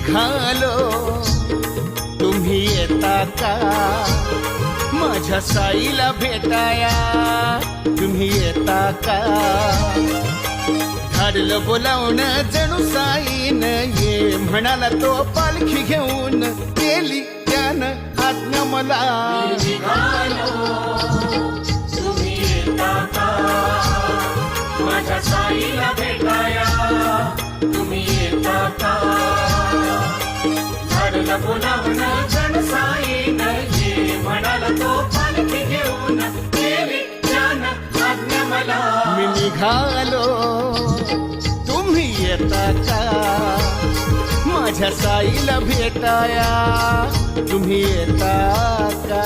निघालो तुम्ही येता का माझ्या साईला भेटाया तुम्ही येता का धाडलं बोलावून जणू साईन ये म्हणाला तो पालखी घेऊन केली त्यानं आज्ञा मला तुम्ही येता का माझ्या साईला भेटाया तुम्ही येता का झाडला बोलावून जण साईन ये म्हणाला तो पालखी घेऊन केली त्यानं आज्ञा मला मी निघालो तुम्ही येता का माझ्या साईला भेटाया तुम्ही येता का